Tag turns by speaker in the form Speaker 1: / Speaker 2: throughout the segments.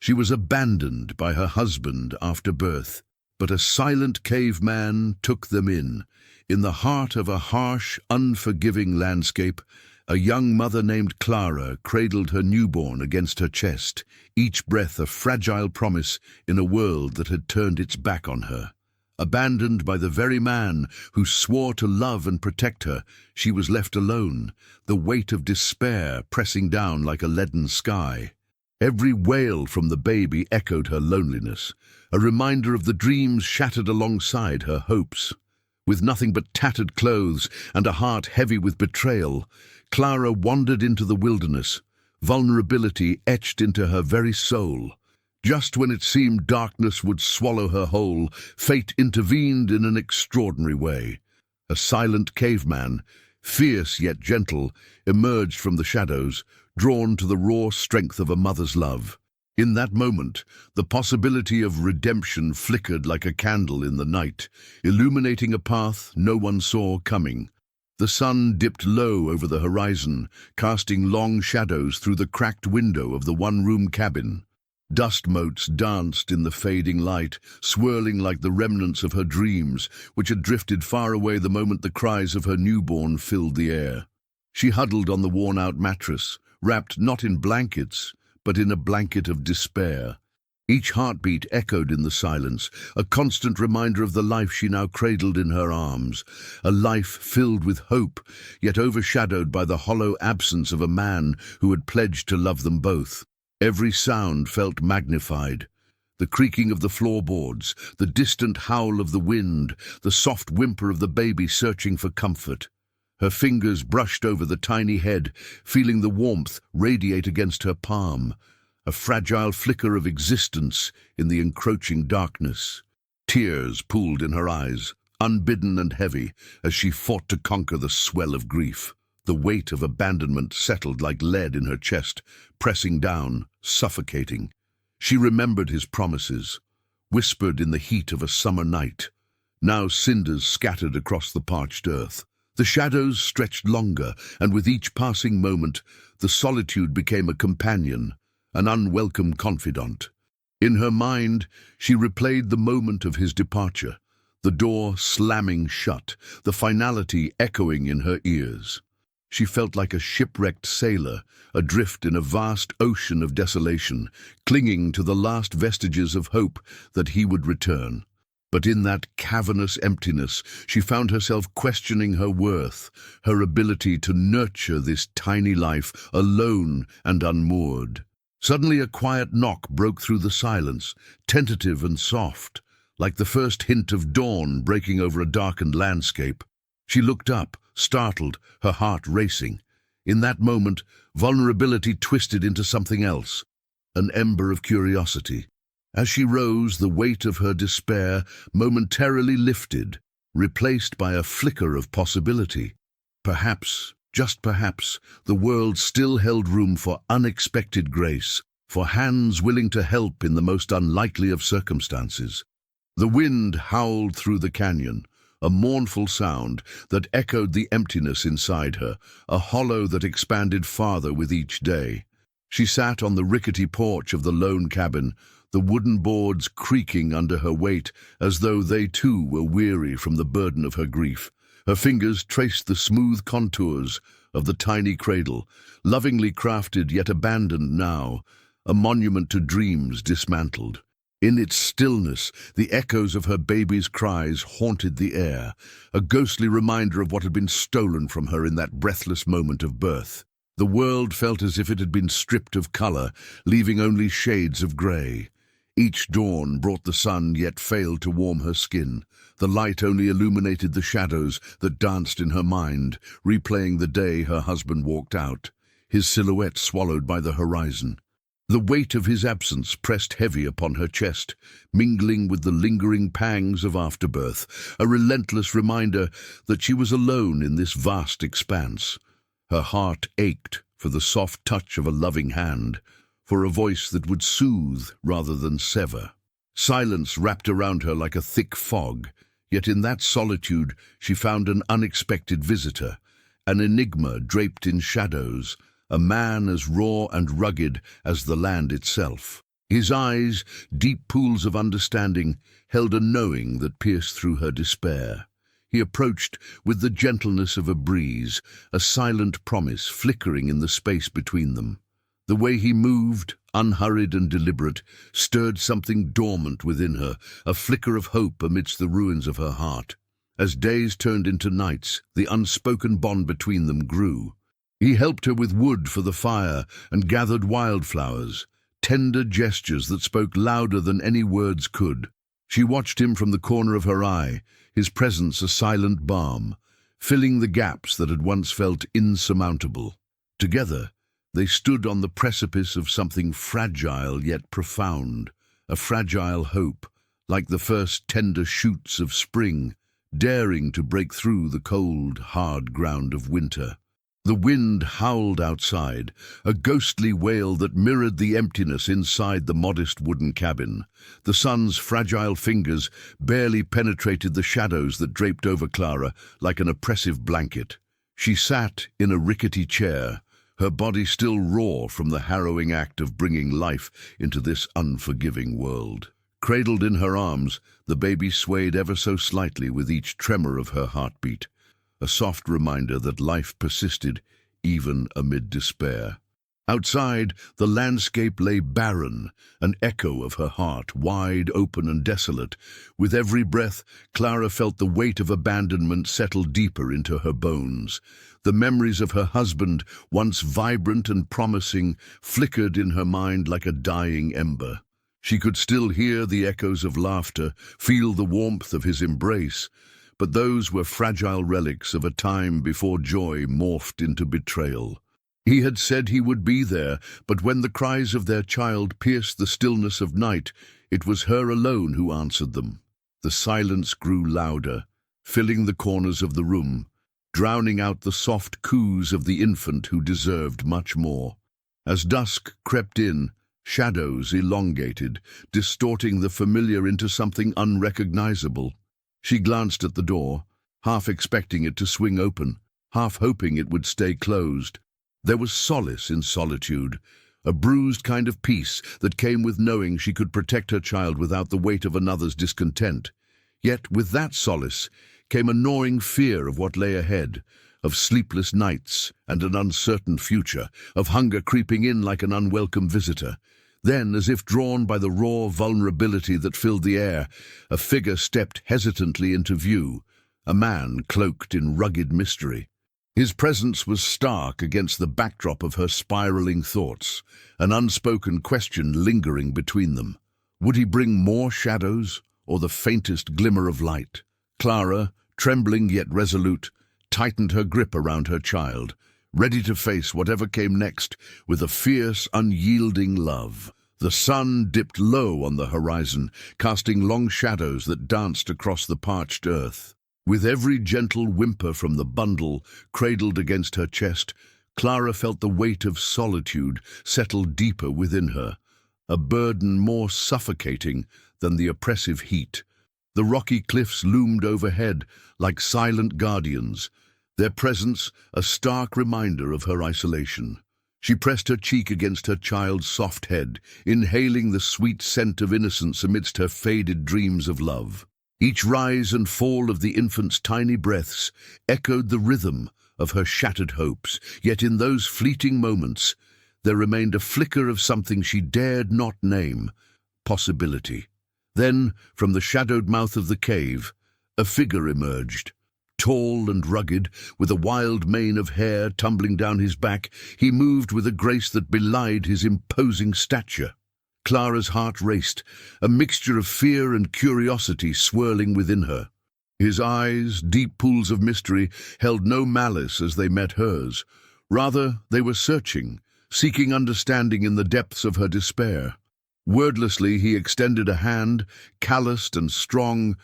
Speaker 1: She was abandoned by her husband after birth, but a silent caveman took them in. In the heart of a harsh, unforgiving landscape, a young mother named Clara cradled her newborn against her chest, each breath a fragile promise in a world that had turned its back on her. Abandoned by the very man who swore to love and protect her, she was left alone, the weight of despair pressing down like a leaden sky. Every wail from the baby echoed her loneliness, a reminder of the dreams shattered alongside her hopes. With nothing but tattered clothes and a heart heavy with betrayal, Clara wandered into the wilderness, vulnerability etched into her very soul. Just when it seemed darkness would swallow her whole, fate intervened in an extraordinary way. A silent caveman, fierce yet gentle, emerged from the shadows, drawn to the raw strength of a mother's love. In that moment, the possibility of redemption flickered like a candle in the night, illuminating a path no one saw coming. The sun dipped low over the horizon, casting long shadows through the cracked window of the one-room cabin. Dust motes danced in the fading light, swirling like the remnants of her dreams, which had drifted far away the moment the cries of her newborn filled the air. She huddled on the worn-out mattress, wrapped not in blankets, but in a blanket of despair. Each heartbeat echoed in the silence, a constant reminder of the life she now cradled in her arms, a life filled with hope, yet overshadowed by the hollow absence of a man who had pledged to love them both. Every sound felt magnified. The creaking of the floorboards, the distant howl of the wind, the soft whimper of the baby searching for comfort. Her fingers brushed over the tiny head, feeling the warmth radiate against her palm, a fragile flicker of existence in the encroaching darkness. Tears pooled in her eyes, unbidden and heavy, as she fought to conquer the swell of grief. The weight of abandonment settled like lead in her chest, pressing down, suffocating. She remembered his promises, whispered in the heat of a summer night, now cinders scattered across the parched earth. The shadows stretched longer, and with each passing moment, the solitude became a companion, an unwelcome confidant. In her mind, she replayed the moment of his departure, the door slamming shut, the finality echoing in her ears. She felt like a shipwrecked sailor, adrift in a vast ocean of desolation, clinging to the last vestiges of hope that he would return. But in that cavernous emptiness, she found herself questioning her worth, her ability to nurture this tiny life, alone and unmoored. Suddenly a quiet knock broke through the silence, tentative and soft, like the first hint of dawn breaking over a darkened landscape. She looked up, startled, her heart racing. In that moment, vulnerability twisted into something else, an ember of curiosity. As she rose, the weight of her despair momentarily lifted, replaced by a flicker of possibility. Perhaps, just perhaps, the world still held room for unexpected grace, for hands willing to help in the most unlikely of circumstances. The wind howled through the canyon, a mournful sound that echoed the emptiness inside her, a hollow that expanded farther with each day. She sat on the rickety porch of the lone cabin, the wooden boards creaking under her weight as though they too were weary from the burden of her grief. Her fingers traced the smooth contours of the tiny cradle, lovingly crafted yet abandoned now, a monument to dreams dismantled. In its stillness, the echoes of her baby's cries haunted the air, a ghostly reminder of what had been stolen from her in that breathless moment of birth. The world felt as if it had been stripped of color, leaving only shades of gray. Each dawn brought the sun, yet failed to warm her skin. The light only illuminated the shadows that danced in her mind, replaying the day her husband walked out, his silhouette swallowed by the horizon. The weight of his absence pressed heavy upon her chest, mingling with the lingering pangs of afterbirth, a relentless reminder that she was alone in this vast expanse. Her heart ached for the soft touch of a loving hand, for a voice that would soothe rather than sever. Silence wrapped around her like a thick fog, yet in that solitude she found an unexpected visitor, an enigma draped in shadows, a man as raw and rugged as the land itself. His eyes, deep pools of understanding, held a knowing that pierced through her despair. He approached with the gentleness of a breeze, a silent promise flickering in the space between them. The way he moved, unhurried and deliberate, stirred something dormant within her, a flicker of hope amidst the ruins of her heart. As days turned into nights, the unspoken bond between them grew. He helped her with wood for the fire and gathered wildflowers, tender gestures that spoke louder than any words could. She watched him from the corner of her eye, his presence a silent balm, filling the gaps that had once felt insurmountable. Together, they stood on the precipice of something fragile yet profound, a fragile hope, like the first tender shoots of spring, daring to break through the cold, hard ground of winter. The wind howled outside, a ghostly wail that mirrored the emptiness inside the modest wooden cabin. The sun's fragile fingers barely penetrated the shadows that draped over Clara like an oppressive blanket. She sat in a rickety chair, her body still raw from the harrowing act of bringing life into this unforgiving world. Cradled in her arms, the baby swayed ever so slightly with each tremor of her heartbeat, a soft reminder that life persisted even amid despair. Outside, the landscape lay barren, an echo of her heart, wide open and desolate. With every breath, Clara felt the weight of abandonment settle deeper into her bones. The memories of her husband, once vibrant and promising, flickered in her mind like a dying ember. She could still hear the echoes of laughter, feel the warmth of his embrace, but those were fragile relics of a time before joy morphed into betrayal. He had said he would be there, but when the cries of their child pierced the stillness of night, it was her alone who answered them. The silence grew louder, filling the corners of the room, drowning out the soft coos of the infant who deserved much more. As dusk crept in, shadows elongated, distorting the familiar into something unrecognizable. She glanced at the door, half expecting it to swing open, half hoping it would stay closed. There was solace in solitude, a bruised kind of peace that came with knowing she could protect her child without the weight of another's discontent. Yet with that solace came a gnawing fear of what lay ahead, of sleepless nights and an uncertain future, of hunger creeping in like an unwelcome visitor. Then, as if drawn by the raw vulnerability that filled the air, a figure stepped hesitantly into view, a man cloaked in rugged mystery. His presence was stark against the backdrop of her spiraling thoughts, an unspoken question lingering between them. Would he bring more shadows, or the faintest glimmer of light? Clara, trembling yet resolute, tightened her grip around her child, ready to face whatever came next with a fierce, unyielding love. The sun dipped low on the horizon, casting long shadows that danced across the parched earth. With every gentle whimper from the bundle cradled against her chest, Clara felt the weight of solitude settle deeper within her, a burden more suffocating than the oppressive heat. The rocky cliffs loomed overhead like silent guardians, their presence a stark reminder of her isolation. She pressed her cheek against her child's soft head, inhaling the sweet scent of innocence amidst her faded dreams of love. Each rise and fall of the infant's tiny breaths echoed the rhythm of her shattered hopes, yet in those fleeting moments there remained a flicker of something she dared not name, possibility. Then, from the shadowed mouth of the cave, a figure emerged. Tall and rugged, with a wild mane of hair tumbling down his back, he moved with a grace that belied his imposing stature. Clara's heart raced, a mixture of fear and curiosity swirling within her. His eyes, deep pools of mystery, held no malice as they met hers. Rather, they were searching, seeking understanding in the depths of her despair. Wordlessly, he extended a hand, calloused and strong,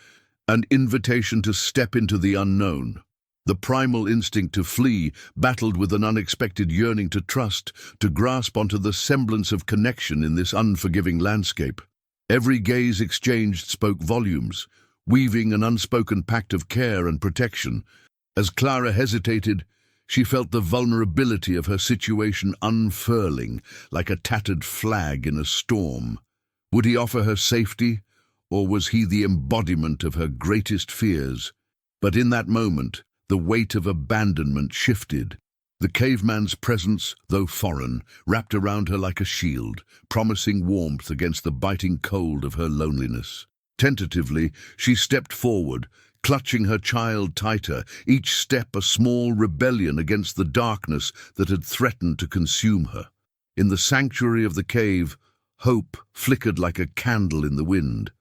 Speaker 1: an invitation to step into the unknown. The primal instinct to flee battled with an unexpected yearning to trust, to grasp onto the semblance of connection in this unforgiving landscape. Every gaze exchanged spoke volumes, weaving an unspoken pact of care and protection. As Clara hesitated, she felt the vulnerability of her situation unfurling like a tattered flag in a storm. Would he offer her safety, or was he the embodiment of her greatest fears? But in that moment, the weight of abandonment shifted. The caveman's presence, though foreign, wrapped around her like a shield, promising warmth against the biting cold of her loneliness. Tentatively, she stepped forward, clutching her child tighter, each step a small rebellion against the darkness that had threatened to consume her. In the sanctuary of the cave, hope flickered like a candle in the wind.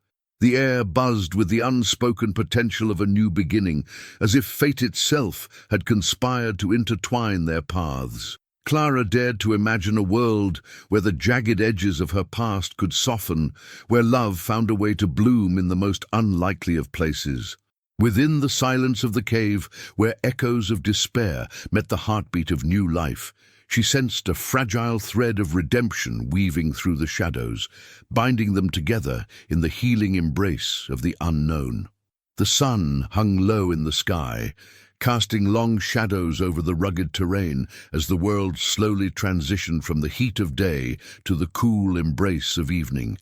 Speaker 1: The air buzzed with the unspoken potential of a new beginning, as if fate itself had conspired to intertwine their paths. Clara dared to imagine a world where the jagged edges of her past could soften, where love found a way to bloom in the most unlikely of places. Within the silence of the cave, where echoes of despair met the heartbeat of new life, she sensed a fragile thread of redemption weaving through the shadows, binding them together in the healing embrace of the unknown. The sun hung low in the sky, casting long shadows over the rugged terrain as the world slowly transitioned from the heat of day to the cool embrace of evening.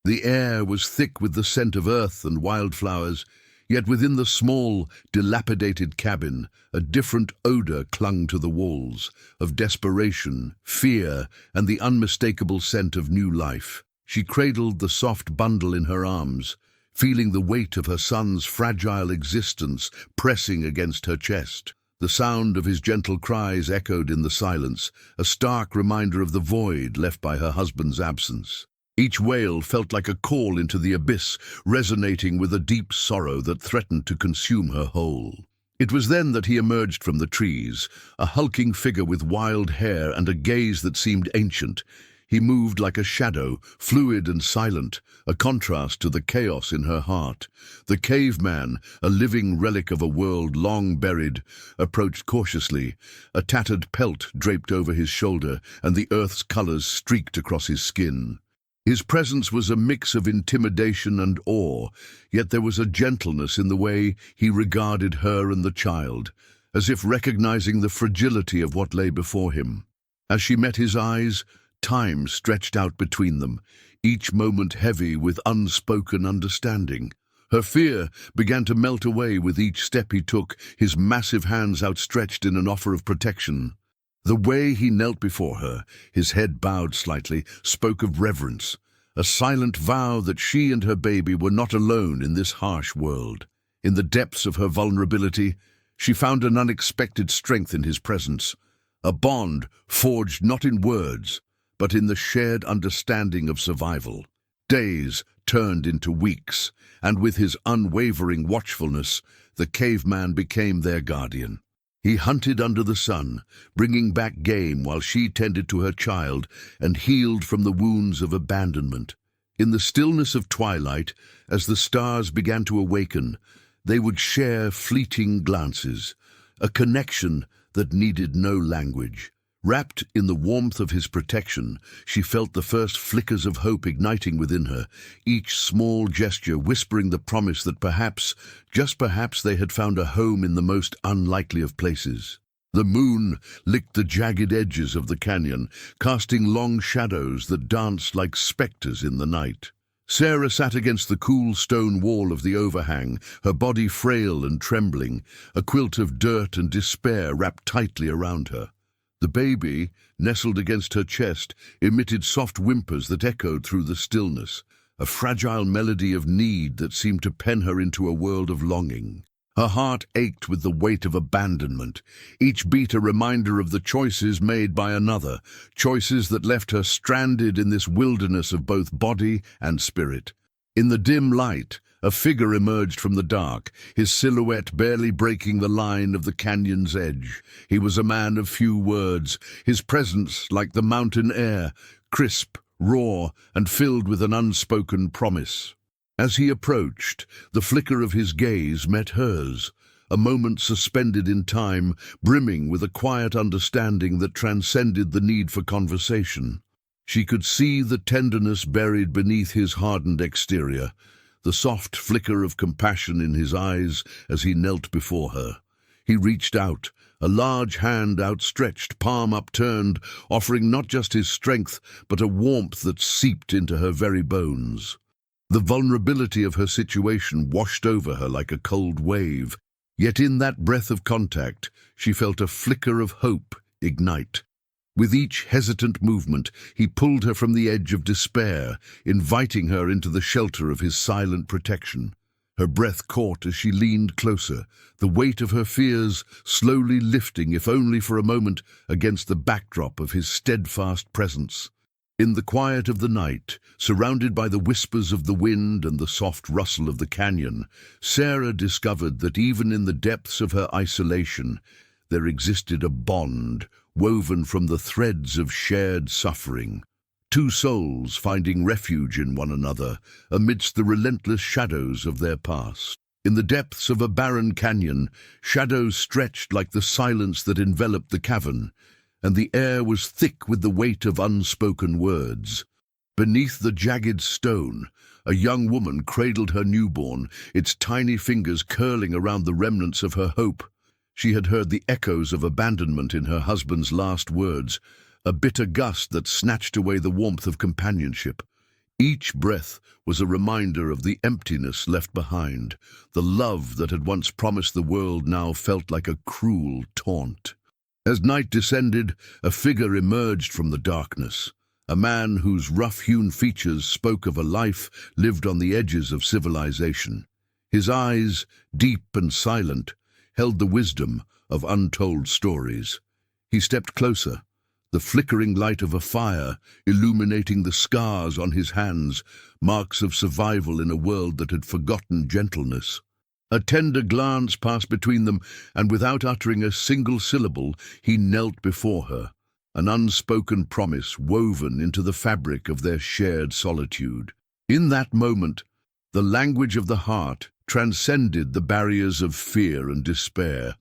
Speaker 1: The air was thick with the scent of earth and wildflowers, yet within the small, dilapidated cabin, a different odor clung to the walls, of desperation, fear, and the unmistakable scent of new life. She cradled the soft bundle in her arms, feeling the weight of her son's fragile existence pressing against her chest. The sound of his gentle cries echoed in the silence, a stark reminder of the void left by her husband's absence. Each wail felt like a call into the abyss, resonating with a deep sorrow that threatened to consume her whole. It was then that he emerged from the trees, a hulking figure with wild hair and a gaze that seemed ancient. He moved like a shadow, fluid and silent, a contrast to the chaos in her heart. The caveman, a living relic of a world long buried, approached cautiously, a tattered pelt draped over his shoulder and the earth's colors streaked across his skin. His presence was a mix of intimidation and awe, yet there was a gentleness in the way he regarded her and the child, as if recognizing the fragility of what lay before him. As she met his eyes, time stretched out between them, each moment heavy with unspoken understanding. Her fear began to melt away with each step he took, his massive hands outstretched in an offer of protection. The way he knelt before her, his head bowed slightly, spoke of reverence, a silent vow that she and her baby were not alone in this harsh world. In the depths of her vulnerability, she found an unexpected strength in his presence, a bond forged not in words, but in the shared understanding of survival. Days turned into weeks, and with his unwavering watchfulness, the caveman became their guardian. He hunted under the sun, bringing back game while she tended to her child and healed from the wounds of abandonment. In the stillness of twilight, as the stars began to awaken, they would share fleeting glances, a connection that needed no language. Wrapped in the warmth of his protection, she felt the first flickers of hope igniting within her, each small gesture whispering the promise that perhaps, just perhaps, they had found a home in the most unlikely of places. The moon licked the jagged edges of the canyon, casting long shadows that danced like specters in the night. Sarah sat against the cool stone wall of the overhang, her body frail and trembling, a quilt of dirt and despair wrapped tightly around her. The baby, nestled against her chest, emitted soft whimpers that echoed through the stillness, a fragile melody of need that seemed to pen her into a world of longing. Her heart ached with the weight of abandonment, each beat a reminder of the choices made by another, choices that left her stranded in this wilderness of both body and spirit. In the dim light, a figure emerged from the dark, his silhouette barely breaking the line of the canyon's edge. He was a man of few words, his presence like the mountain air, crisp, raw, and filled with an unspoken promise. As he approached, the flicker of his gaze met hers, a moment suspended in time, brimming with a quiet understanding that transcended the need for conversation. She could see the tenderness buried beneath his hardened exterior, the soft flicker of compassion in his eyes as he knelt before her. He reached out, a large hand outstretched, palm upturned, offering not just his strength, but a warmth that seeped into her very bones. The vulnerability of her situation washed over her like a cold wave, yet in that breath of contact, she felt a flicker of hope ignite. With each hesitant movement, he pulled her from the edge of despair, inviting her into the shelter of his silent protection. Her breath caught as she leaned closer, the weight of her fears slowly lifting, if only for a moment, against the backdrop of his steadfast presence. In the quiet of the night, surrounded by the whispers of the wind and the soft rustle of the canyon, Sarah discovered that even in the depths of her isolation, there existed a bond woven from the threads of shared suffering. Two souls finding refuge in one another amidst the relentless shadows of their past. In the depths of a barren canyon, shadows stretched like the silence that enveloped the cavern, and the air was thick with the weight of unspoken words. Beneath the jagged stone, a young woman cradled her newborn, its tiny fingers curling around the remnants of her hope. She had heard the echoes of abandonment in her husband's last words, a bitter gust that snatched away the warmth of companionship. Each breath was a reminder of the emptiness left behind. The love that had once promised the world now felt like a cruel taunt. As night descended, a figure emerged from the darkness, a man whose rough-hewn features spoke of a life lived on the edges of civilization. His eyes, deep and silent, held the wisdom of untold stories. He stepped closer, the flickering light of a fire illuminating the scars on his hands, marks of survival in a world that had forgotten gentleness. A tender glance passed between them, and without uttering a single syllable, he knelt before her, an unspoken promise woven into the fabric of their shared solitude. In that moment, the language of the heart transcended the barriers of fear and despair.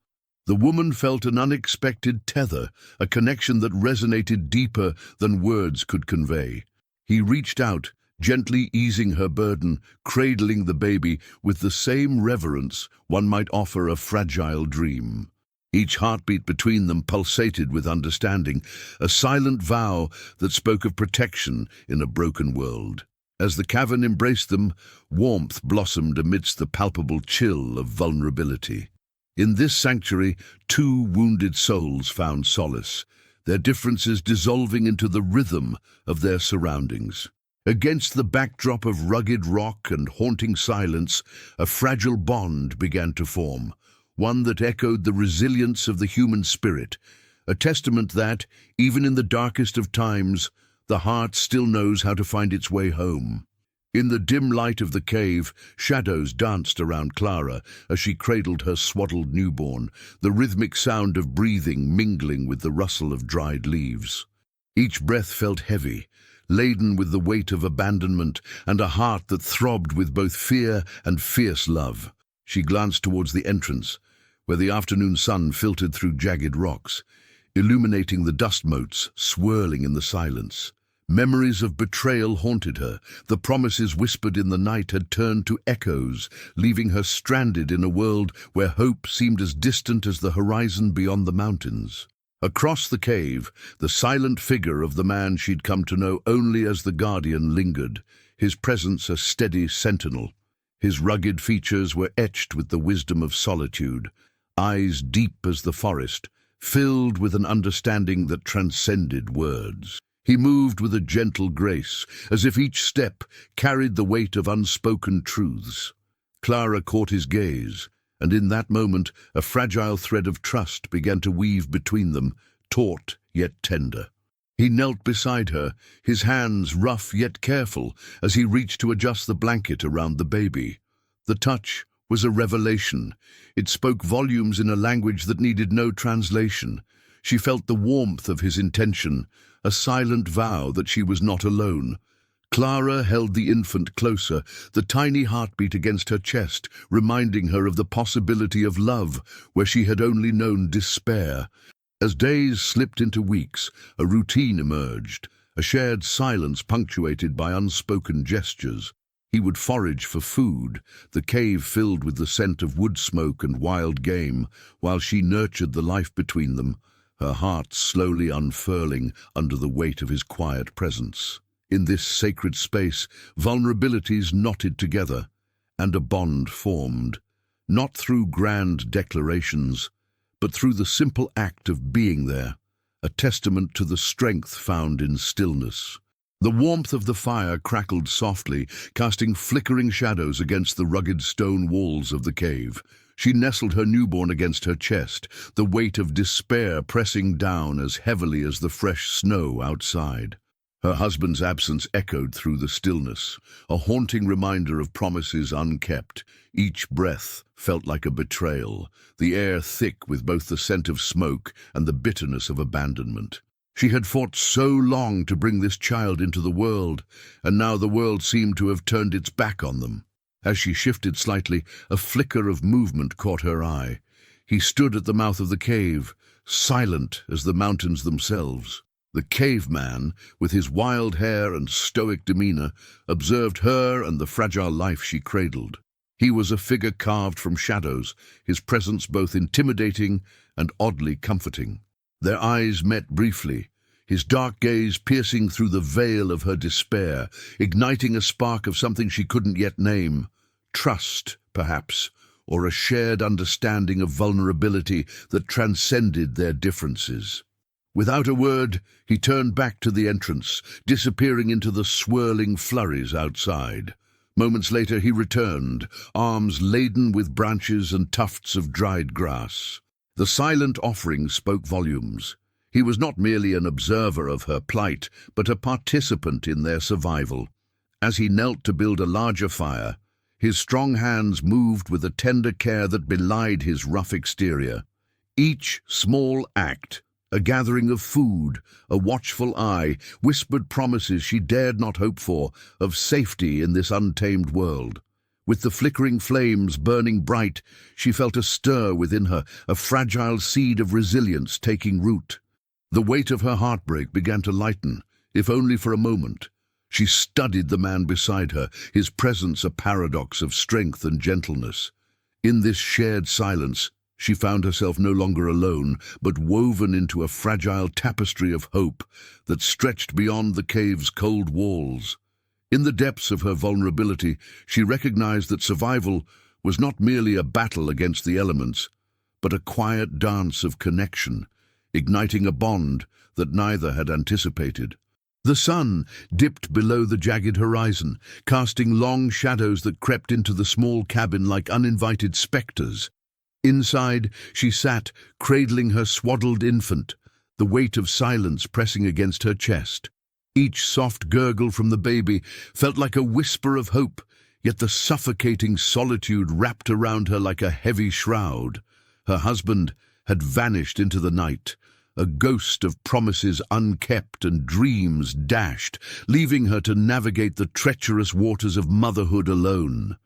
Speaker 1: The woman felt an unexpected tether, a connection that resonated deeper than words could convey. He reached out, gently easing her burden, cradling the baby with the same reverence one might offer a fragile dream. Each heartbeat between them pulsated with understanding, a silent vow that spoke of protection in a broken world. As the cavern embraced them, warmth blossomed amidst the palpable chill of vulnerability. In this sanctuary, two wounded souls found solace, their differences dissolving into the rhythm of their surroundings. Against the backdrop of rugged rock and haunting silence, a fragile bond began to form, one that echoed the resilience of the human spirit, a testament that, even in the darkest of times, the heart still knows how to find its way home. In the dim light of the cave, shadows danced around Clara as she cradled her swaddled newborn, the rhythmic sound of breathing mingling with the rustle of dried leaves. Each breath felt heavy, laden with the weight of abandonment and a heart that throbbed with both fear and fierce love. She glanced towards the entrance, where the afternoon sun filtered through jagged rocks, illuminating the dust motes swirling in the silence. Memories of betrayal haunted her. The promises whispered in the night had turned to echoes, leaving her stranded in a world where hope seemed as distant as the horizon beyond the mountains. Across the cave, the silent figure of the man she'd come to know only as the Guardian lingered, his presence a steady sentinel. His rugged features were etched with the wisdom of solitude, eyes deep as the forest, filled with an understanding that transcended words. He moved with a gentle grace, as if each step carried the weight of unspoken truths. Clara caught his gaze, and in that moment a fragile thread of trust began to weave between them, taut yet tender. He knelt beside her, his hands rough yet careful, as he reached to adjust the blanket around the baby. The touch was a revelation. It spoke volumes in a language that needed no translation. She felt the warmth of his intention, a silent vow that she was not alone. Clara held the infant closer, the tiny heartbeat against her chest, reminding her of the possibility of love where she had only known despair. As days slipped into weeks, a routine emerged, a shared silence punctuated by unspoken gestures. He would forage for food, the cave filled with the scent of wood smoke and wild game, while she nurtured the life between them, her heart slowly unfurling under the weight of his quiet presence. In this sacred space, vulnerabilities knotted together, and a bond formed, not through grand declarations, but through the simple act of being there, a testament to the strength found in stillness. The warmth of the fire crackled softly, casting flickering shadows against the rugged stone walls of the cave. She nestled her newborn against her chest, the weight of despair pressing down as heavily as the fresh snow outside. Her husband's absence echoed through the stillness, a haunting reminder of promises unkept. Each breath felt like a betrayal, the air thick with both the scent of smoke and the bitterness of abandonment. She had fought so long to bring this child into the world, and now the world seemed to have turned its back on them. As she shifted slightly, a flicker of movement caught her eye. He stood at the mouth of the cave, silent as the mountains themselves. The caveman, with his wild hair and stoic demeanor, observed her and the fragile life she cradled. He was a figure carved from shadows, his presence both intimidating and oddly comforting. Their eyes met briefly, his dark gaze piercing through the veil of her despair, igniting a spark of something she couldn't yet name. Trust, perhaps, or a shared understanding of vulnerability that transcended their differences. Without a word, he turned back to the entrance, disappearing into the swirling flurries outside. Moments later he returned, arms laden with branches and tufts of dried grass. The silent offering spoke volumes. He was not merely an observer of her plight, but a participant in their survival. As he knelt to build a larger fire, his strong hands moved with a tender care that belied his rough exterior. Each small act, a gathering of food, a watchful eye, whispered promises she dared not hope for, of safety in this untamed world. With the flickering flames burning bright, she felt a stir within her, a fragile seed of resilience taking root. The weight of her heartbreak began to lighten, if only for a moment. She studied the man beside her, his presence a paradox of strength and gentleness. In this shared silence, she found herself no longer alone, but woven into a fragile tapestry of hope that stretched beyond the cave's cold walls. In the depths of her vulnerability, she recognized that survival was not merely a battle against the elements, but a quiet dance of connection, igniting a bond that neither had anticipated. The sun dipped below the jagged horizon, casting long shadows that crept into the small cabin like uninvited specters. Inside, she sat, cradling her swaddled infant, the weight of silence pressing against her chest. Each soft gurgle from the baby felt like a whisper of hope, yet the suffocating solitude wrapped around her like a heavy shroud. Her husband had vanished into the night, a ghost of promises unkept and dreams dashed, leaving her to navigate the treacherous waters of motherhood alone.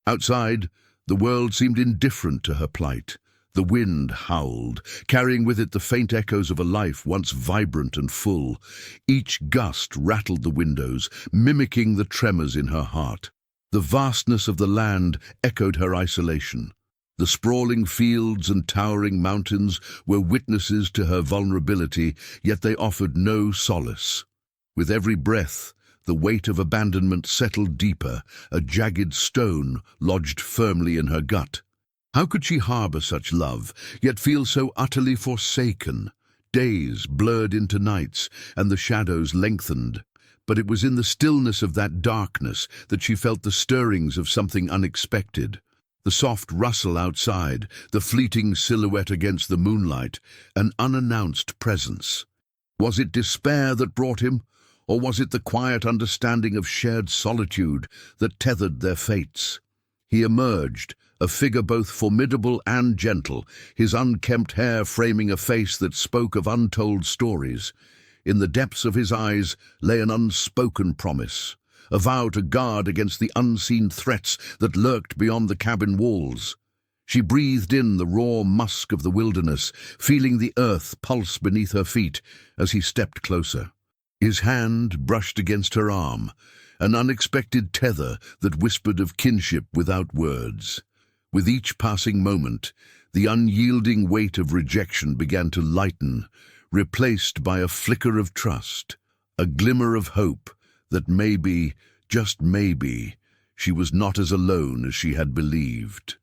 Speaker 1: Outside, the world seemed indifferent to her plight. The wind howled, carrying with it the faint echoes of a life once vibrant and full. Each gust rattled the windows, mimicking the tremors in her heart. The vastness of the land echoed her isolation. The sprawling fields and towering mountains were witnesses to her vulnerability, yet they offered no solace. With every breath, the weight of abandonment settled deeper, a jagged stone lodged firmly in her gut. How could she harbor such love, yet feel so utterly forsaken? Days blurred into nights, and the shadows lengthened. But it was in the stillness of that darkness that she felt the stirrings of something unexpected. The soft rustle outside, the fleeting silhouette against the moonlight, an unannounced presence. Was it despair that brought him, or was it the quiet understanding of shared solitude that tethered their fates? He emerged, a figure both formidable and gentle, his unkempt hair framing a face that spoke of untold stories. In the depths of his eyes lay an unspoken promise, a vow to guard against the unseen threats that lurked beyond the cabin walls. She breathed in the raw musk of the wilderness, feeling the earth pulse beneath her feet as he stepped closer. His hand brushed against her arm, an unexpected tether that whispered of kinship without words. With each passing moment, the unyielding weight of rejection began to lighten, replaced by a flicker of trust, a glimmer of hope that maybe, just maybe, she was not as alone as she had believed.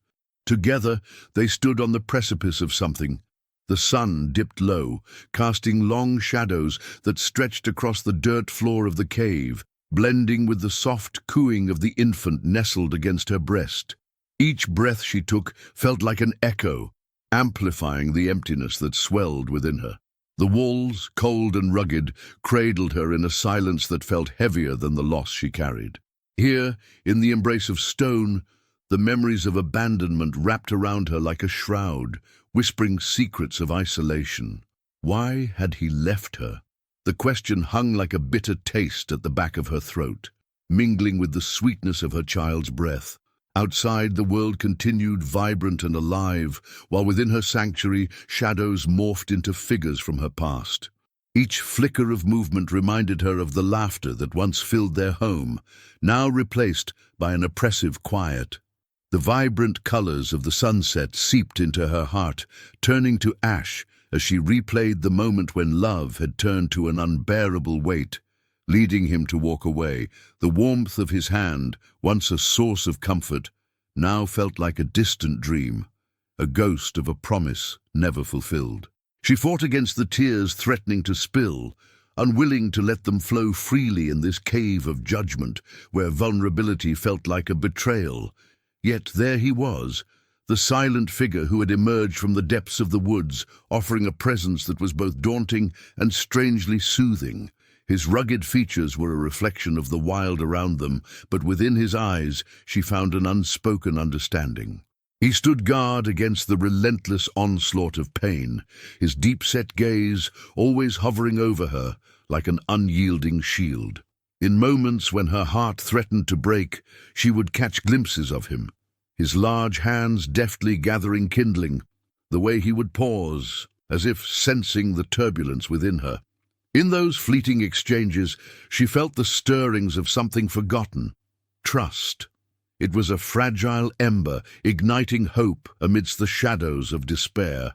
Speaker 1: Together, they stood on the precipice of something. The sun dipped low, casting long shadows that stretched across the dirt floor of the cave, blending with the soft cooing of the infant nestled against her breast. Each breath she took felt like an echo, amplifying the emptiness that swelled within her. The walls, cold and rugged, cradled her in a silence that felt heavier than the loss she carried. Here, in the embrace of stone, the memories of abandonment wrapped around her like a shroud, whispering secrets of isolation. Why had he left her? The question hung like a bitter taste at the back of her throat, mingling with the sweetness of her child's breath. Outside, the world continued vibrant and alive, while within her sanctuary, shadows morphed into figures from her past. Each flicker of movement reminded her of the laughter that once filled their home, now replaced by an oppressive quiet. The vibrant colors of the sunset seeped into her heart, turning to ash as she replayed the moment when love had turned to an unbearable weight, leading him to walk away. The warmth of his hand, once a source of comfort, now felt like a distant dream, a ghost of a promise never fulfilled. She fought against the tears threatening to spill, unwilling to let them flow freely in this cave of judgment where vulnerability felt like a betrayal. Yet there he was, the silent figure who had emerged from the depths of the woods, offering a presence that was both daunting and strangely soothing. His rugged features were a reflection of the wild around them, but within his eyes she found an unspoken understanding. He stood guard against the relentless onslaught of pain, his deep-set gaze always hovering over her like an unyielding shield. In moments when her heart threatened to break, she would catch glimpses of him, his large hands deftly gathering kindling, the way he would pause, as if sensing the turbulence within her. In those fleeting exchanges, she felt the stirrings of something forgotten, trust. It was a fragile ember, igniting hope amidst the shadows of despair.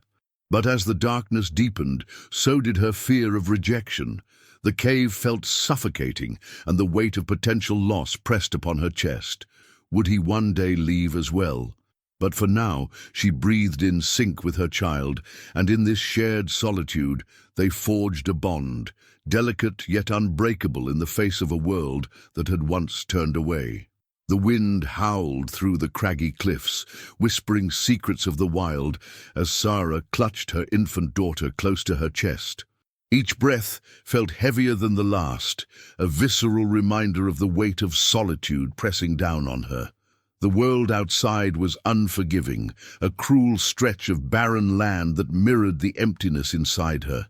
Speaker 1: But as the darkness deepened, so did her fear of rejection. The cave felt suffocating, and the weight of potential loss pressed upon her chest. Would he one day leave as well? But for now, she breathed in sync with her child, and in this shared solitude, they forged a bond, delicate yet unbreakable in the face of a world that had once turned away. The wind howled through the craggy cliffs, whispering secrets of the wild, as Sarah clutched her infant daughter close to her chest. Each breath felt heavier than the last, a visceral reminder of the weight of solitude pressing down on her. The world outside was unforgiving, a cruel stretch of barren land that mirrored the emptiness inside her.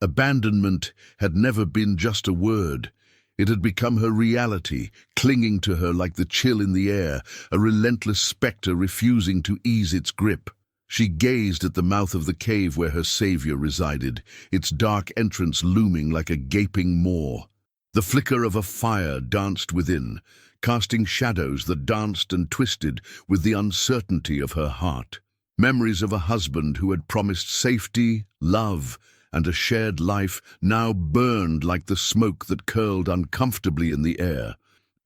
Speaker 1: Abandonment had never been just a word. It had become her reality, clinging to her like the chill in the air, a relentless spectre refusing to ease its grip. She gazed at the mouth of the cave where her savior resided, its dark entrance looming like a gaping maw. The flicker of a fire danced within, casting shadows that danced and twisted with the uncertainty of her heart. Memories of a husband who had promised safety, love, and a shared life now burned like the smoke that curled uncomfortably in the air.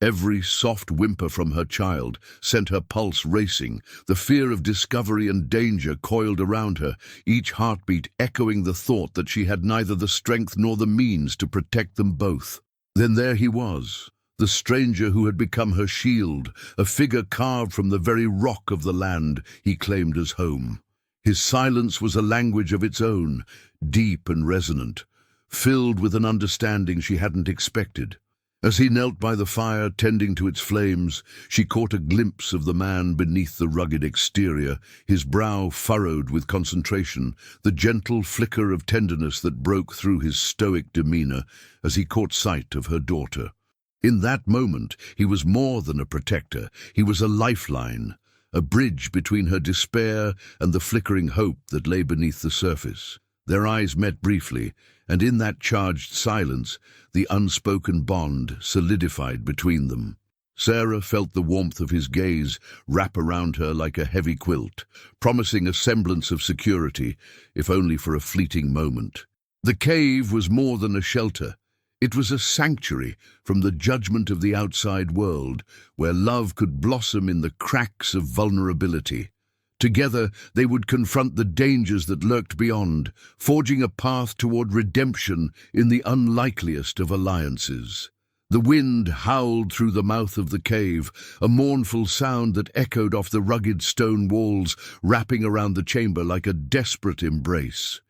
Speaker 1: Every soft whimper from her child sent her pulse racing. The fear of discovery and danger coiled around her, each heartbeat echoing the thought that she had neither the strength nor the means to protect them both. Then there he was, the stranger who had become her shield, a figure carved from the very rock of the land he claimed as home. His silence was a language of its own, deep and resonant, filled with an understanding she hadn't expected. As he knelt by the fire, tending to its flames, she caught a glimpse of the man beneath the rugged exterior, his brow furrowed with concentration, the gentle flicker of tenderness that broke through his stoic demeanor as he caught sight of her daughter. In that moment, he was more than a protector. He was a lifeline, a bridge between her despair and the flickering hope that lay beneath the surface. Their eyes met briefly, and in that charged silence, the unspoken bond solidified between them. Sarah felt the warmth of his gaze wrap around her like a heavy quilt, promising a semblance of security, if only for a fleeting moment. The cave was more than a shelter. It was a sanctuary from the judgment of the outside world, where love could blossom in the cracks of vulnerability. Together, they would confront the dangers that lurked beyond, forging a path toward redemption in the unlikeliest of alliances. The wind howled through the mouth of the cave, a mournful sound that echoed off the rugged stone walls, wrapping around the chamber like a desperate embrace.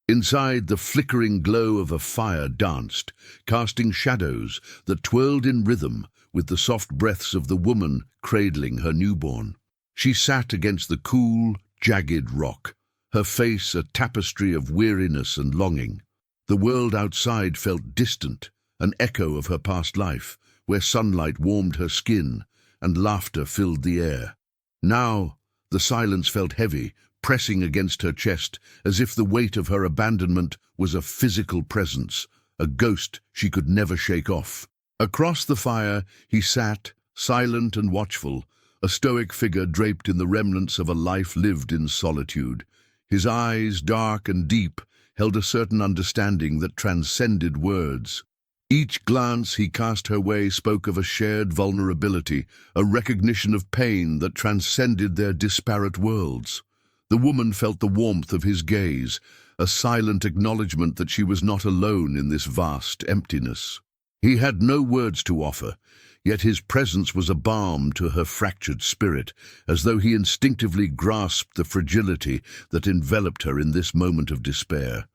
Speaker 1: Inside, the flickering glow of a fire danced, casting shadows that twirled in rhythm with the soft breaths of the woman cradling her newborn. She sat against the cool, jagged rock, her face a tapestry of weariness and longing. The world outside felt distant, an echo of her past life, where sunlight warmed her skin and laughter filled the air. Now, the silence felt heavy, pressing against her chest, as if the weight of her abandonment was a physical presence, a ghost she could never shake off. Across the fire, he sat, silent and watchful, a stoic figure draped in the remnants of a life lived in solitude. His eyes, dark and deep, held a certain understanding that transcended words. Each glance he cast her way spoke of a shared vulnerability, a recognition of pain that transcended their disparate worlds. The woman felt the warmth of his gaze, a silent acknowledgement that she was not alone in this vast emptiness. He had no words to offer, yet his presence was a balm to her fractured spirit, as though he instinctively grasped the fragility that enveloped her in this moment of despair.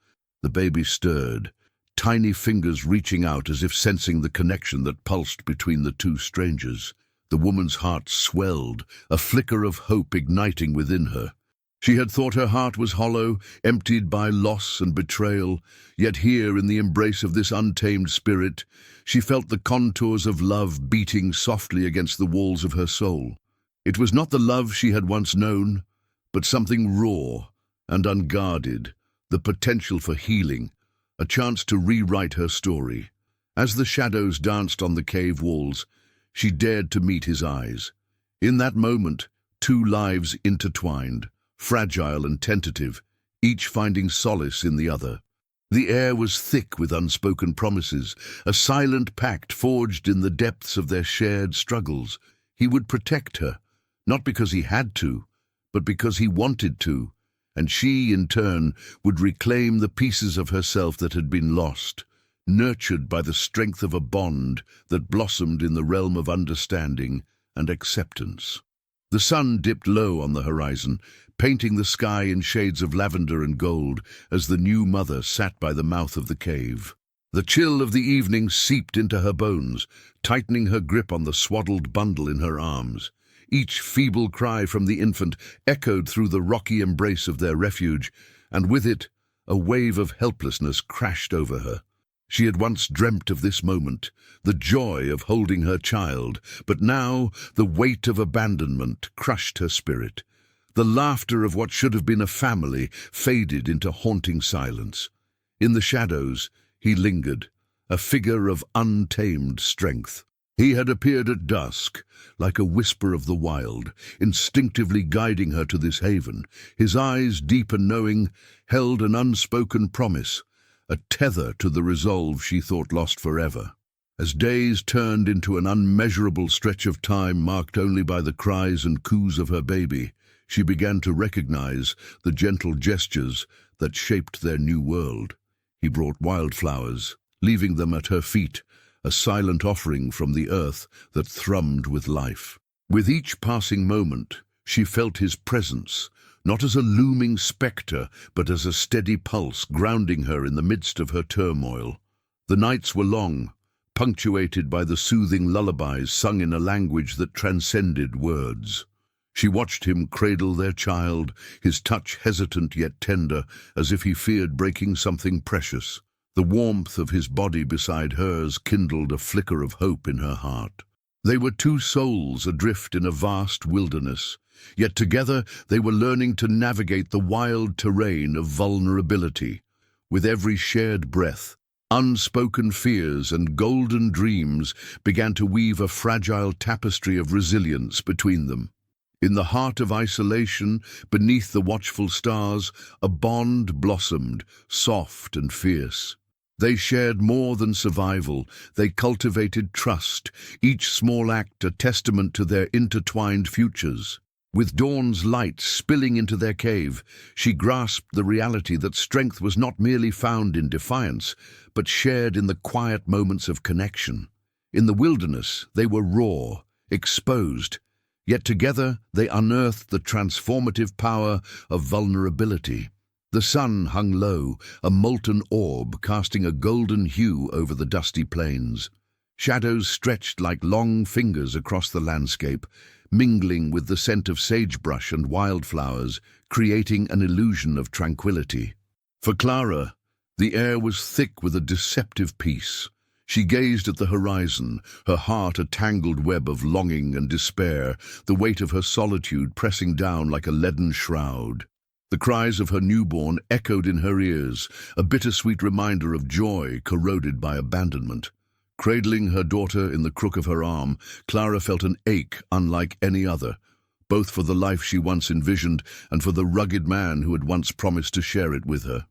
Speaker 1: The baby stirred, tiny fingers reaching out as if sensing the connection that pulsed between the two strangers. The woman's heart swelled, a flicker of hope igniting within her. She had thought her heart was hollow, emptied by loss and betrayal, yet here, in the embrace of this untamed spirit, she felt the contours of love beating softly against the walls of her soul. It was not the love she had once known, but something raw and unguarded, the potential for healing, a chance to rewrite her story. As the shadows danced on the cave walls, she dared to meet his eyes. In that moment, two lives intertwined, fragile and tentative, each finding solace in the other. The air was thick with unspoken promises, a silent pact forged in the depths of their shared struggles. He would protect her, not because he had to, but because he wanted to, and she, in turn, would reclaim the pieces of herself that had been lost, nurtured by the strength of a bond that blossomed in the realm of understanding and acceptance. The sun dipped low on the horizon, painting the sky in shades of lavender and gold as the new mother sat by the mouth of the cave. The chill of the evening seeped into her bones, tightening her grip on the swaddled bundle in her arms. Each feeble cry from the infant echoed through the rocky embrace of their refuge, and with it, a wave of helplessness crashed over her. She had once dreamt of this moment, the joy of holding her child, but now the weight of abandonment crushed her spirit. The laughter of what should have been a family faded into haunting silence. In the shadows, he lingered, a figure of untamed strength. He had appeared at dusk, like a whisper of the wild, instinctively guiding her to this haven. His eyes, deep and knowing, held an unspoken promise, a tether to the resolve she thought lost forever. As days turned into an unmeasurable stretch of time marked only by the cries and coos of her baby, she began to recognize the gentle gestures that shaped their new world. He brought wildflowers, leaving them at her feet, a silent offering from the earth that thrummed with life. With each passing moment, she felt his presence, not as a looming spectre, but as a steady pulse grounding her in the midst of her turmoil. The nights were long, punctuated by the soothing lullabies sung in a language that transcended words. She watched him cradle their child, his touch hesitant yet tender, as if he feared breaking something precious. The warmth of his body beside hers kindled a flicker of hope in her heart. They were two souls adrift in a vast wilderness, yet together they were learning to navigate the wild terrain of vulnerability. With every shared breath, unspoken fears and golden dreams began to weave a fragile tapestry of resilience between them. In the heart of isolation, beneath the watchful stars, a bond blossomed, soft and fierce. They shared more than survival, they cultivated trust, each small act a testament to their intertwined futures. With dawn's light spilling into their cave, she grasped the reality that strength was not merely found in defiance, but shared in the quiet moments of connection. In the wilderness, they were raw, exposed, yet together they unearthed the transformative power of vulnerability. The sun hung low, a molten orb casting a golden hue over the dusty plains. Shadows stretched like long fingers across the landscape, mingling with the scent of sagebrush and wildflowers, creating an illusion of tranquility. For Clara, the air was thick with a deceptive peace. She gazed at the horizon, her heart a tangled web of longing and despair, the weight of her solitude pressing down like a leaden shroud. The cries of her newborn echoed in her ears, a bittersweet reminder of joy corroded by abandonment. Cradling her daughter in the crook of her arm, Clara felt an ache unlike any other, both for the life she once envisioned and for the rugged man who had once promised to share it with her.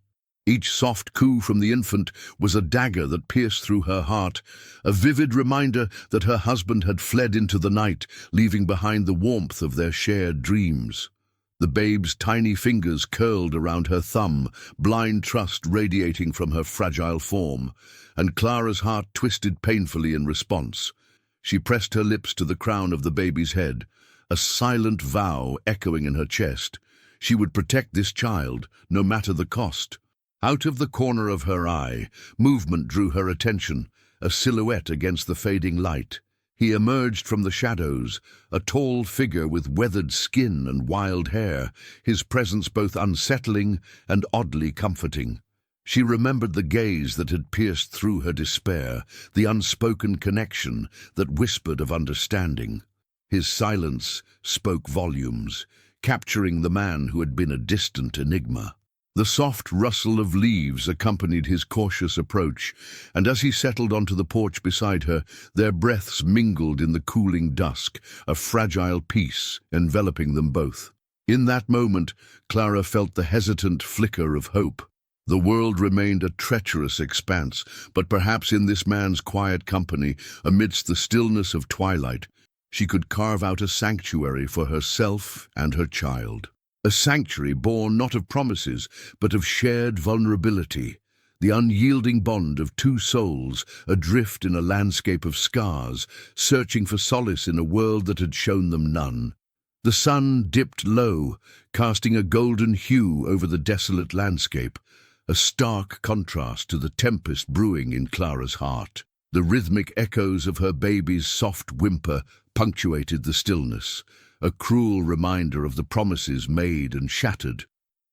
Speaker 1: Each soft coo from the infant was a dagger that pierced through her heart, a vivid reminder that her husband had fled into the night, leaving behind the warmth of their shared dreams. The babe's tiny fingers curled around her thumb, blind trust radiating from her fragile form, and Clara's heart twisted painfully in response. She pressed her lips to the crown of the baby's head, a silent vow echoing in her chest. She would protect this child, no matter the cost. Out of the corner of her eye, movement drew her attention, a silhouette against the fading light. He emerged from the shadows, a tall figure with weathered skin and wild hair, his presence both unsettling and oddly comforting. She remembered the gaze that had pierced through her despair, the unspoken connection that whispered of understanding. His silence spoke volumes, capturing the man who had been a distant enigma. The soft rustle of leaves accompanied his cautious approach, and as he settled onto the porch beside her, their breaths mingled in the cooling dusk, a fragile peace enveloping them both. In that moment, Clara felt the hesitant flicker of hope. The world remained a treacherous expanse, but perhaps in this man's quiet company, amidst the stillness of twilight, she could carve out a sanctuary for herself and her child. A sanctuary born not of promises, but of shared vulnerability, the unyielding bond of two souls, adrift in a landscape of scars, searching for solace in a world that had shown them none. The sun dipped low, casting a golden hue over the desolate landscape, a stark contrast to the tempest brewing in Clara's heart. The rhythmic echoes of her baby's soft whimper punctuated the stillness, a cruel reminder of the promises made and shattered.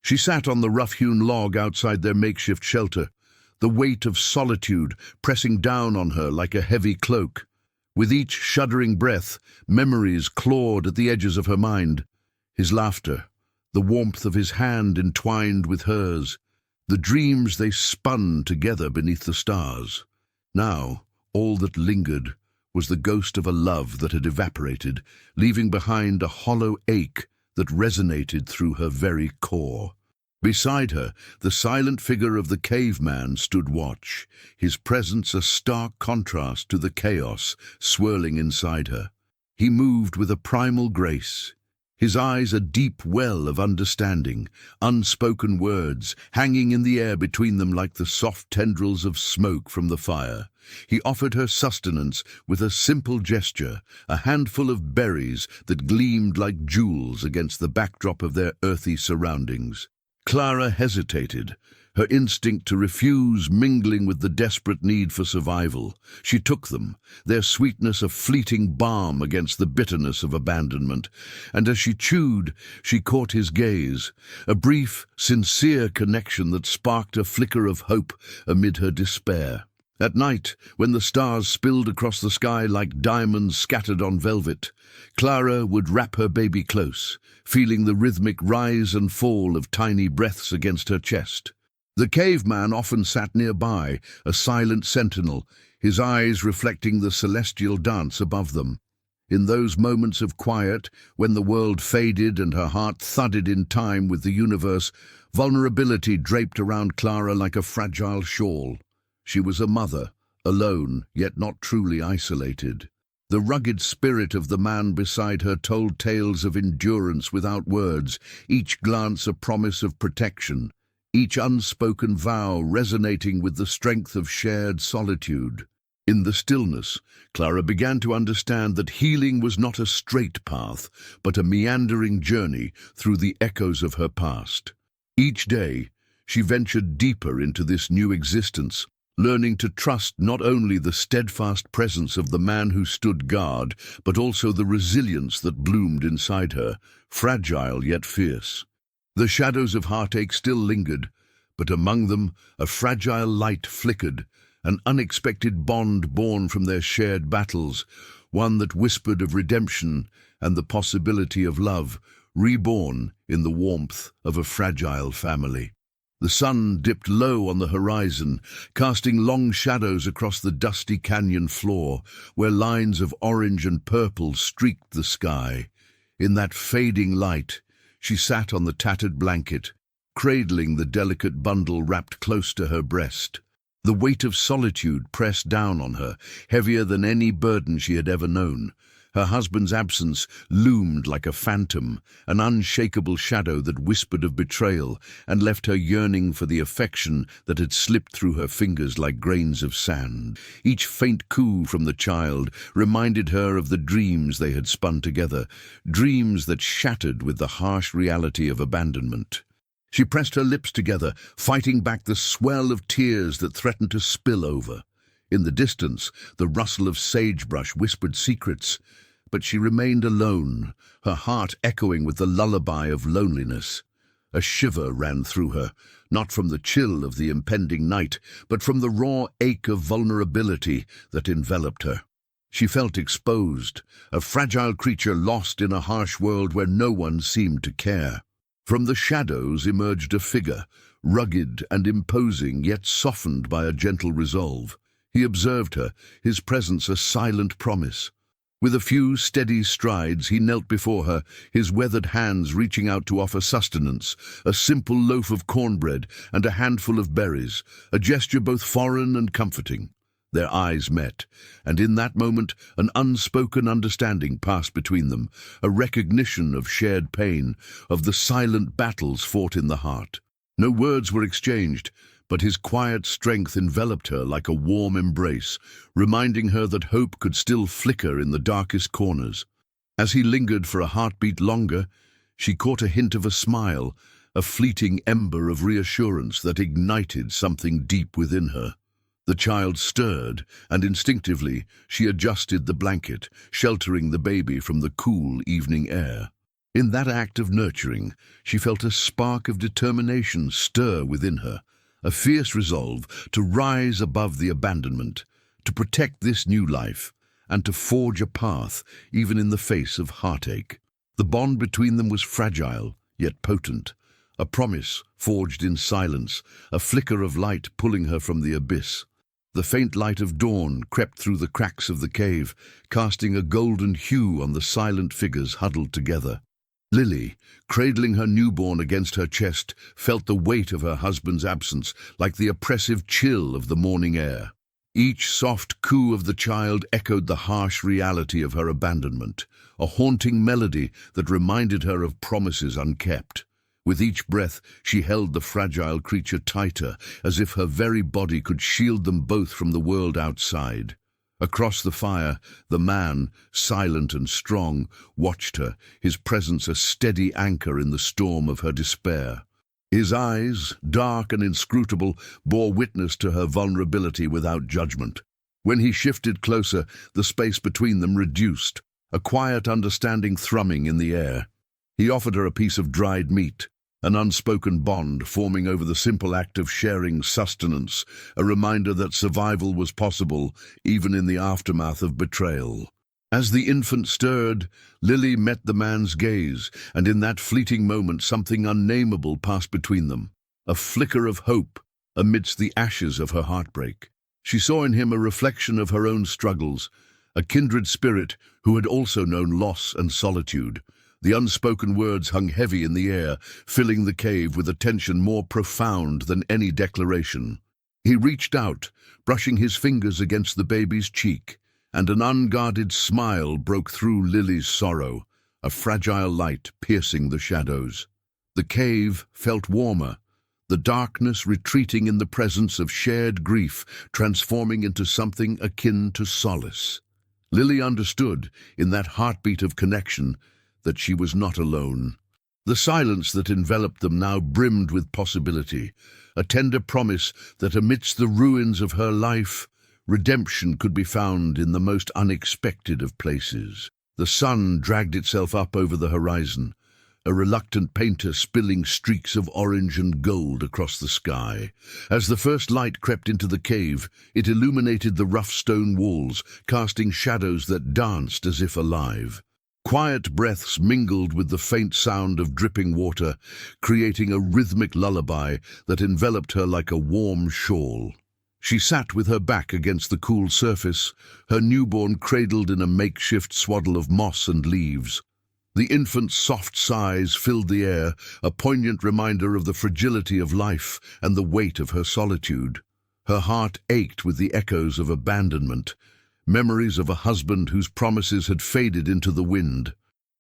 Speaker 1: She sat on the rough-hewn log outside their makeshift shelter, the weight of solitude pressing down on her like a heavy cloak. With each shuddering breath, memories clawed at the edges of her mind. His laughter, the warmth of his hand entwined with hers, the dreams they spun together beneath the stars. Now, all that lingered was the ghost of a love that had evaporated, leaving behind a hollow ache that resonated through her very core. Beside her, the silent figure of the caveman stood watch, his presence a stark contrast to the chaos swirling inside her. He moved with a primal grace, his eyes a deep well of understanding, unspoken words hanging in the air between them like the soft tendrils of smoke from the fire. He offered her sustenance with a simple gesture, a handful of berries that gleamed like jewels against the backdrop of their earthy surroundings. Clara hesitated, her instinct to refuse mingling with the desperate need for survival. She took them, their sweetness a fleeting balm against the bitterness of abandonment, and as she chewed, she caught his gaze, a brief, sincere connection that sparked a flicker of hope amid her despair. At night, when the stars spilled across the sky like diamonds scattered on velvet, Clara would wrap her baby close, feeling the rhythmic rise and fall of tiny breaths against her chest. The caveman often sat nearby, a silent sentinel, his eyes reflecting the celestial dance above them. In those moments of quiet, when the world faded and her heart thudded in time with the universe, vulnerability draped around Clara like a fragile shawl. She was a mother, alone, yet not truly isolated. The rugged spirit of the man beside her told tales of endurance without words, each glance a promise of protection, each unspoken vow resonating with the strength of shared solitude. In the stillness, Clara began to understand that healing was not a straight path, but a meandering journey through the echoes of her past. Each day, she ventured deeper into this new existence, learning to trust not only the steadfast presence of the man who stood guard, but also the resilience that bloomed inside her, fragile yet fierce. The shadows of heartache still lingered, but among them a fragile light flickered, an unexpected bond born from their shared battles, one that whispered of redemption and the possibility of love, reborn in the warmth of a fragile family. The sun dipped low on the horizon, casting long shadows across the dusty canyon floor, where lines of orange and purple streaked the sky. In that fading light, she sat on the tattered blanket, cradling the delicate bundle wrapped close to her breast. The weight of solitude pressed down on her, heavier than any burden she had ever known. Her husband's absence loomed like a phantom, an unshakable shadow that whispered of betrayal and left her yearning for the affection that had slipped through her fingers like grains of sand. Each faint coo from the child reminded her of the dreams they had spun together, dreams that shattered with the harsh reality of abandonment. She pressed her lips together, fighting back the swell of tears that threatened to spill over. In the distance, the rustle of sagebrush whispered secrets, but she remained alone, her heart echoing with the lullaby of loneliness. A shiver ran through her, not from the chill of the impending night, but from the raw ache of vulnerability that enveloped her. She felt exposed, a fragile creature lost in a harsh world where no one seemed to care. From the shadows emerged a figure, rugged and imposing, yet softened by a gentle resolve. He observed her, his presence a silent promise. With a few steady strides, he knelt before her, his weathered hands reaching out to offer sustenance, a simple loaf of cornbread and a handful of berries, a gesture both foreign and comforting. Their eyes met, and in that moment an unspoken understanding passed between them, a recognition of shared pain, of the silent battles fought in the heart. No words were exchanged, but his quiet strength enveloped her like a warm embrace, reminding her that hope could still flicker in the darkest corners. As he lingered for a heartbeat longer, she caught a hint of a smile, a fleeting ember of reassurance that ignited something deep within her. The child stirred, and instinctively she adjusted the blanket, sheltering the baby from the cool evening air. In that act of nurturing, she felt a spark of determination stir within her, a fierce resolve to rise above the abandonment, to protect this new life, and to forge a path even in the face of heartache. The bond between them was fragile, yet potent, a promise forged in silence, a flicker of light pulling her from the abyss. The faint light of dawn crept through the cracks of the cave, casting a golden hue on the silent figures huddled together. Lily, cradling her newborn against her chest, felt the weight of her husband's absence like the oppressive chill of the morning air. Each soft coo of the child echoed the harsh reality of her abandonment, a haunting melody that reminded her of promises unkept. With each breath, she held the fragile creature tighter, as if her very body could shield them both from the world outside. Across the fire, the man, silent and strong, watched her, his presence a steady anchor in the storm of her despair. His eyes, dark and inscrutable, bore witness to her vulnerability without judgment. When he shifted closer, the space between them reduced, a quiet understanding thrumming in the air. He offered her a piece of dried meat, an unspoken bond forming over the simple act of sharing sustenance, a reminder that survival was possible even in the aftermath of betrayal. As the infant stirred, Lily met the man's gaze, and in that fleeting moment something unnameable passed between them. a flicker of hope amidst the ashes of her heartbreak. She saw in him a reflection of her own struggles, a kindred spirit who had also known loss and solitude. The unspoken words hung heavy in the air, filling the cave with a tension more profound than any declaration. He reached out, brushing his fingers against the baby's cheek, and an unguarded smile broke through Lily's sorrow, a fragile light piercing the shadows. The cave felt warmer, the darkness retreating in the presence of shared grief, transforming into something akin to solace. Lily understood, in that heartbeat of connection, that she was not alone. The silence that enveloped them now brimmed with possibility, a tender promise that amidst the ruins of her life, redemption could be found in the most unexpected of places. The sun dragged itself up over the horizon, a reluctant painter spilling streaks of orange and gold across the sky. As the first light crept into the cave, it illuminated the rough stone walls, casting shadows that danced as if alive. Quiet breaths mingled with the faint sound of dripping water, creating a rhythmic lullaby that enveloped her like a warm shawl. She sat with her back against the cool surface, her newborn cradled in a makeshift swaddle of moss and leaves. The infant's soft sighs filled the air, a poignant reminder of the fragility of life and the weight of her solitude. Her heart ached with the echoes of abandonment, memories of a husband whose promises had faded into the wind.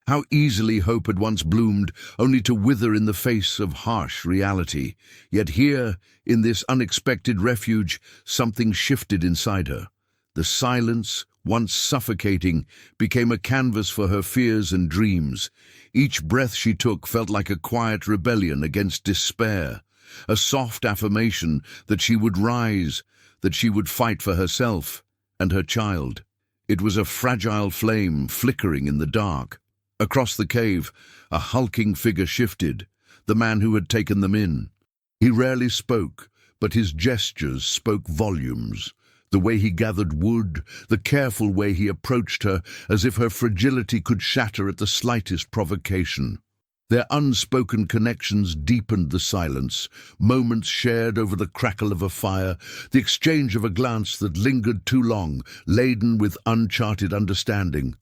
Speaker 1: How easily hope had once bloomed, only to wither in the face of harsh reality. Yet here, in this unexpected refuge, something shifted inside her. The silence, once suffocating, became a canvas for her fears and dreams. Each breath she took felt like a quiet rebellion against despair, a soft affirmation that she would rise, that she would fight for herself and her child. It was a fragile flame flickering in the dark. Across the cave, a hulking figure shifted, the man who had taken them in. He rarely spoke, but his gestures spoke volumes. The way he gathered wood, the careful way he approached her, as if her fragility could shatter at the slightest provocation. Their unspoken connections deepened the silence, moments shared over the crackle of a fire, the exchange of a glance that lingered too long, laden with uncharted understanding.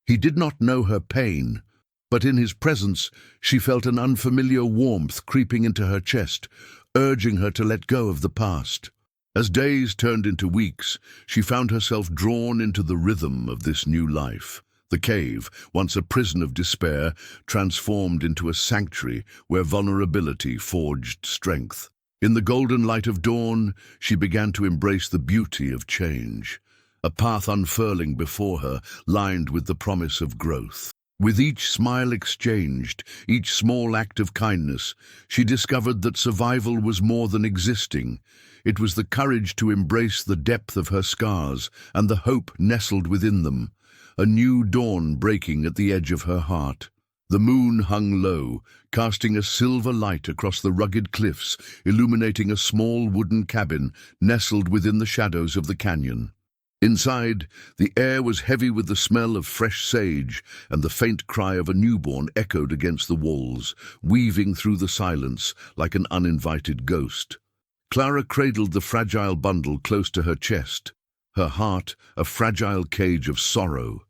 Speaker 1: He did not know her pain, but in his presence she felt an unfamiliar warmth creeping into her chest, urging her to let go of the past. As days turned into weeks, she found herself drawn into the rhythm of this new life. The cave, once a prison of despair, transformed into a sanctuary where vulnerability forged strength. In the golden light of dawn, she began to embrace the beauty of change, a path unfurling before her, lined with the promise of growth. With each smile exchanged, each small act of kindness, she discovered that survival was more than existing. It was the courage to embrace the depth of her scars and the hope nestled within them, a new dawn breaking at the edge of her heart. The moon hung low, casting a silver light across the rugged cliffs, illuminating a small wooden cabin nestled within the shadows of the canyon. Inside, the air was heavy with the smell of fresh sage, and the faint cry of a newborn echoed against the walls, weaving through the silence like an uninvited ghost. Clara cradled the fragile bundle close to her chest, her heart a fragile cage of sorrow,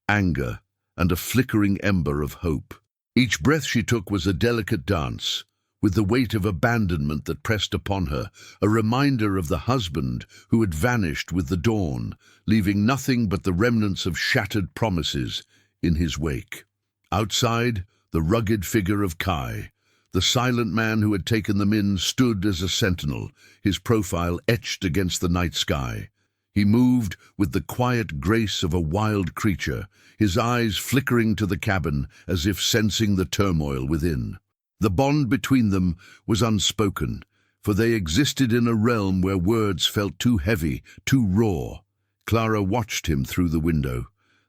Speaker 1: anger, and a flickering ember of hope. Each breath she took was a delicate dance, with the weight of abandonment that pressed upon her, a reminder of the husband who had vanished with the dawn, leaving nothing but the remnants of shattered promises in his wake. Outside, the rugged figure of Kai, the silent man who had taken them in, stood as a sentinel, his profile etched against the night sky. He moved with the quiet grace of a wild creature, his eyes flickering to the cabin as if sensing the turmoil within. The bond between them was unspoken, for they existed in a realm where words felt too heavy, too raw. Clara watched him through the window,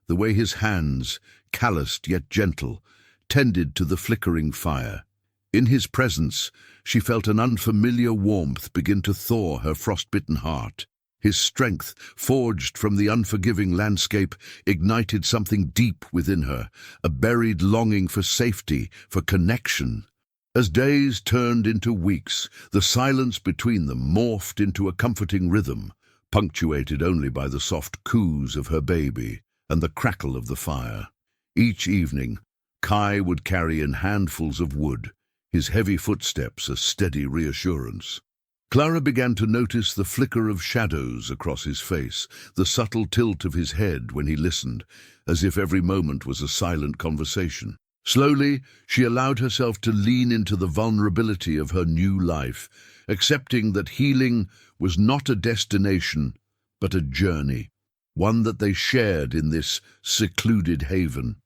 Speaker 1: the way his hands, calloused yet gentle, tended to the flickering fire. In his presence, she felt an unfamiliar warmth begin to thaw her frost-bitten heart. His strength, forged from the unforgiving landscape, ignited something deep within her, a buried longing for safety, for connection. As days turned into weeks, the silence between them morphed into a comforting rhythm, punctuated only by the soft coos of her baby and the crackle of the fire. Each evening, Kai would carry in handfuls of wood, his heavy footsteps a steady reassurance. Clara began to notice the flicker of shadows across his face, the subtle tilt of his head when he listened, as if every moment was a silent conversation. Slowly, she allowed herself to lean into the vulnerability of her new life, accepting that healing was not a destination, but a journey, one that they shared in this secluded haven.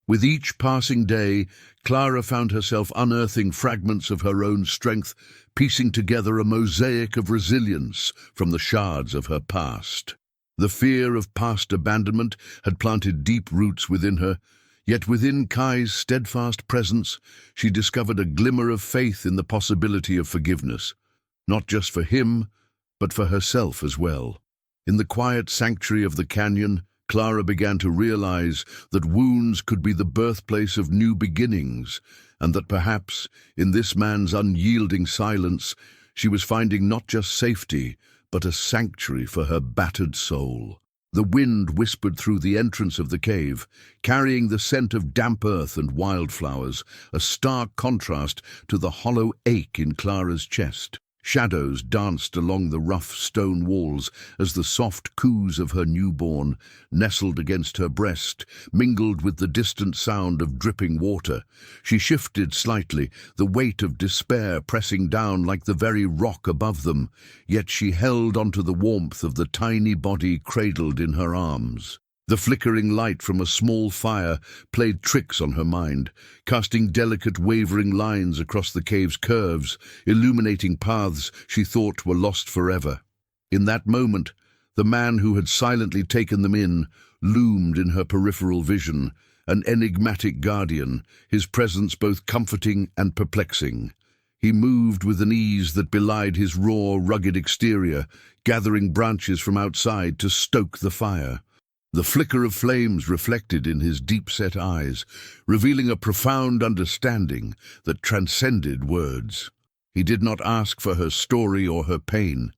Speaker 1: With each passing day, Clara found herself unearthing fragments of her own strength, piecing together a mosaic of resilience from the shards of her past. The fear of past abandonment had planted deep roots within her, yet within Kai's steadfast presence, she discovered a glimmer of faith in the possibility of forgiveness, not just for him, but for herself as well. In the quiet sanctuary of the canyon, Clara began to realize that wounds could be the birthplace of new beginnings, and that perhaps, in this man's unyielding silence, she was finding not just safety, but a sanctuary for her battered soul. The wind whispered through the entrance of the cave, carrying the scent of damp earth and wildflowers, a stark contrast to the hollow ache in Clara's chest. Shadows danced along the rough stone walls as the soft coos of her newborn, nestled against her breast, mingled with the distant sound of dripping water. She shifted slightly, the weight of despair pressing down like the very rock above them, yet she held onto the warmth of the tiny body cradled in her arms. The flickering light from a small fire played tricks on her mind, casting delicate wavering lines across the cave's curves, illuminating paths she thought were lost forever. In that moment, the man who had silently taken them in loomed in her peripheral vision, an enigmatic guardian, his presence both comforting and perplexing. He moved with an ease that belied his raw, rugged exterior, gathering branches from outside to stoke the fire. The flicker of flames reflected in his deep-set eyes, revealing a profound understanding that transcended words. He did not ask for her story or her pain.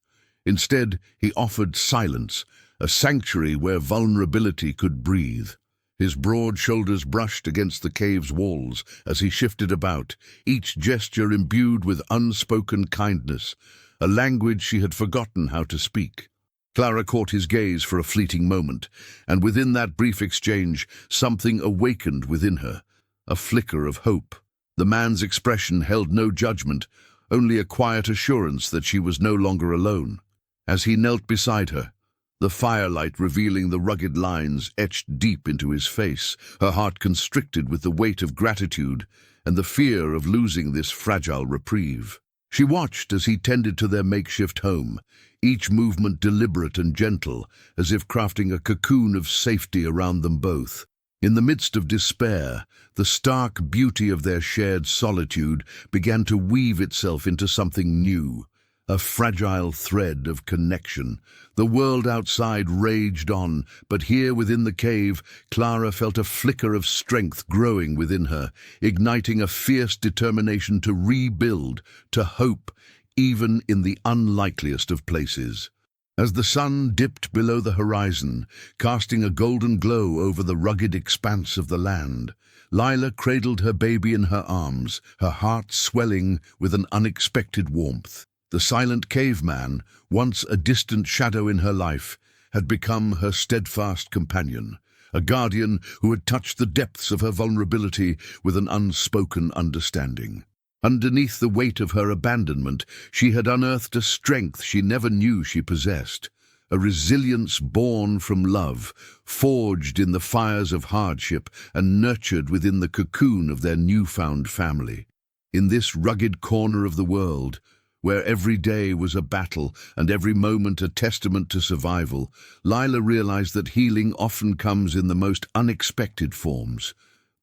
Speaker 1: Instead, he offered silence, a sanctuary where vulnerability could breathe. His broad shoulders brushed against the cave's walls as he shifted about, each gesture imbued with unspoken kindness, a language she had forgotten how to speak. Clara caught his gaze for a fleeting moment, and within that brief exchange, something awakened within her, a flicker of hope. The man's expression held no judgment, only a quiet assurance that she was no longer alone. As he knelt beside her, the firelight revealing the rugged lines etched deep into his face, her heart constricted with the weight of gratitude and the fear of losing this fragile reprieve. She watched as he tended to their makeshift home, each movement deliberate and gentle, as if crafting a cocoon of safety around them both. In the midst of despair, the stark beauty of their shared solitude began to weave itself into something new, a fragile thread of connection. The world outside raged on, but here within the cave, Clara felt a flicker of strength growing within her, igniting a fierce determination to rebuild, to hope, even in the unlikeliest of places. As the sun dipped below the horizon, casting a golden glow over the rugged expanse of the land, Lila cradled her baby in her arms, her heart swelling with an unexpected warmth. The silent caveman, once a distant shadow in her life, had become her steadfast companion, a guardian who had touched the depths of her vulnerability with an unspoken understanding. Underneath the weight of her abandonment, she had unearthed a strength she never knew she possessed, a resilience born from love, forged in the fires of hardship and nurtured within the cocoon of their newfound family. In this rugged corner of the world, where every day was a battle and every moment a testament to survival, Lila realized that healing often comes in the most unexpected forms.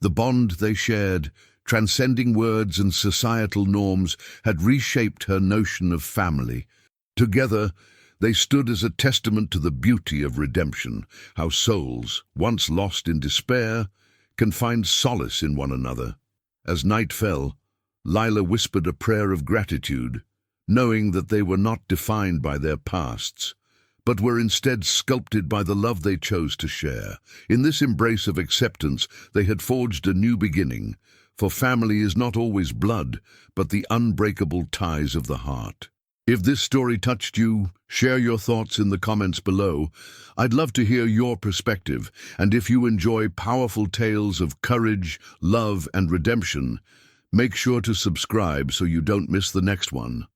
Speaker 1: The bond they shared, transcending words and societal norms, had reshaped her notion of family. Together, they stood as a testament to the beauty of redemption, how souls, once lost in despair, can find solace in one another. As night fell, Lila whispered a prayer of gratitude, knowing that they were not defined by their pasts, but were instead sculpted by the love they chose to share. In this embrace of acceptance, they had forged a new beginning, for family is not always blood, but the unbreakable ties of the heart. If this story touched you, share your thoughts in the comments below. I'd love to hear your perspective, and if you enjoy powerful tales of courage, love, and redemption, make sure to subscribe so you don't miss the next one.